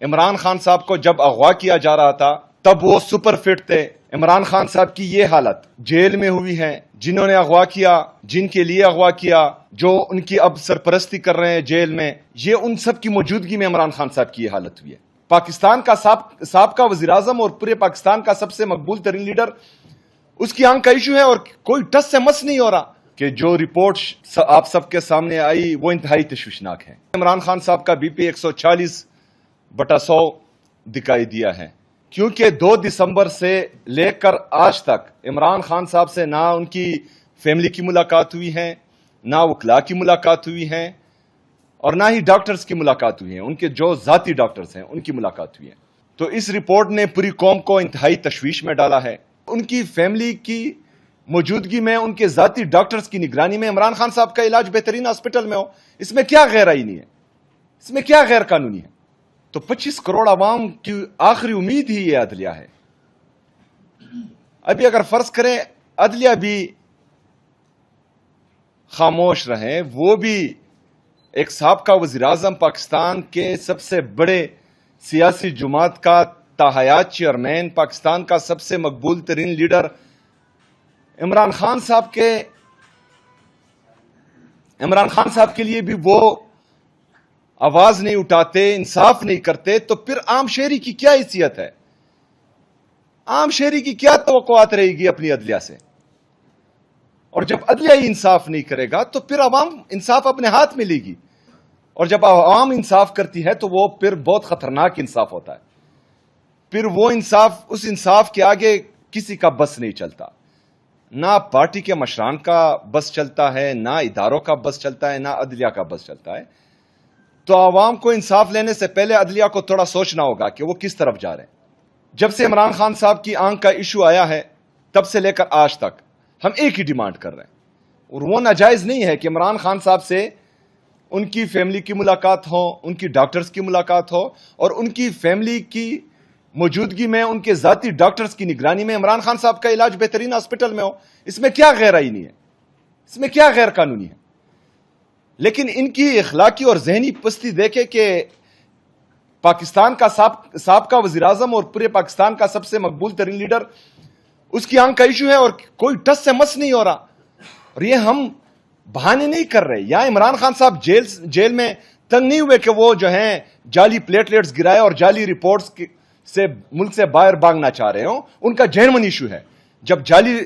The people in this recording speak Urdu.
عمران خان صاحب کو جب اغوا کیا جا رہا تھا تب وہ سپر فٹ تھے. عمران خان صاحب کی یہ حالت جیل میں ہوئی ہے. جنہوں نے اغوا کیا، جن کے لیے اغوا کیا، جو ان کی اب سرپرستی کر رہے ہیں جیل میں، یہ ان سب کی موجودگی میں عمران خان صاحب کی یہ حالت ہوئی ہے. پاکستان کا سابقہ وزیر اعظم اور پورے پاکستان کا سب سے مقبول ترین لیڈر، اس کی آنکھ کا ایشو ہے اور کوئی ٹس سے مس نہیں ہو رہا کہ جو رپورٹ آپ سب کے سامنے آئی وہ انتہائی تشویشناک ہے. عمران خان صاحب کا بی پی 140/100 دکھائی دیا ہے، کیونکہ 2 دسمبر سے لے کر آج تک عمران خان صاحب سے نہ ان کی فیملی کی ملاقات ہوئی ہے، نہ وکلاء کی ملاقات ہوئی ہے، اور نہ ہی ڈاکٹرز کی ملاقات ہوئی ہے. ان کے جو ذاتی ڈاکٹرز ہیں ان کی ملاقات ہوئی ہے. تو اس رپورٹ نے پوری قوم کو انتہائی تشویش میں ڈالا ہے. ان کی فیملی کی موجودگی میں، ان کے ذاتی ڈاکٹرز کی نگرانی میں عمران خان صاحب کا علاج بہترین ہاسپٹل میں ہو، اس میں کیا غیر آئینی ہے؟ اس میں کیا غیر قانونی ہے؟ تو 25 کروڑ عوام کی آخری امید ہی یہ عدلیہ ہے. ابھی اگر فرض کریں عدلیہ بھی خاموش رہے، وہ بھی ایک سابقہ وزیر اعظم، پاکستان کے سب سے بڑے سیاسی جماعت کا تاحیات چیئرمین، پاکستان کا سب سے مقبول ترین لیڈر عمران خان صاحب کے لیے بھی وہ آواز نہیں اٹھاتے، انصاف نہیں کرتے، تو پھر عام شہری کی کیا حیثیت ہے؟ عام شہری کی کیا توقعات رہے گی اپنی عدلیہ سے؟ اور جب عدلیہ ہی انصاف نہیں کرے گا تو پھر عوام انصاف اپنے ہاتھ میں لے گی، اور جب عوام انصاف کرتی ہے تو وہ پھر بہت خطرناک انصاف ہوتا ہے. پھر وہ اس انصاف کے آگے کسی کا بس نہیں چلتا. نہ پارٹی کے مشران کا بس چلتا ہے، نہ اداروں کا بس چلتا ہے، نہ عدلیہ کا بس چلتا ہے. تو عوام کو انصاف لینے سے پہلے عدلیہ کو تھوڑا سوچنا ہوگا کہ وہ کس طرف جا رہے ہیں. جب سے عمران خان صاحب کی آنکھ کا ایشو آیا ہے تب سے لے کر آج تک ہم ایک ہی ڈیمانڈ کر رہے ہیں، اور وہ ناجائز نہیں ہے کہ عمران خان صاحب سے ان کی فیملی کی ملاقات ہو، ان کی ڈاکٹرز کی ملاقات ہو، اور ان کی فیملی کی موجودگی میں، ان کے ذاتی ڈاکٹرز کی نگرانی میں عمران خان صاحب کا علاج بہترین ہاسپٹل میں ہو. اس میں کیا غیر آئینی ہے؟ اس میں کیا غیر قانونی ہے؟ لیکن ان کی اخلاقی اور ذہنی پستی دیکھے کہ پاکستان کا سابقہ وزیر اعظم اور پورے پاکستان کا سب سے مقبول ترین لیڈر، اس کی آنکھ کا ایشو ہے اور کوئی ٹس سے مس نہیں ہو رہا. اور یہ ہم بہانے نہیں کر رہے. یا عمران خان صاحب جیل میں تنگ نہیں ہوئے کہ وہ جو ہیں جعلی پلیٹلیٹس گرائے اور جعلی رپورٹس سے ملک سے باہر بھاگنا چاہ رہے ہوں. ان کا جینون ایشو ہے. جب جعلی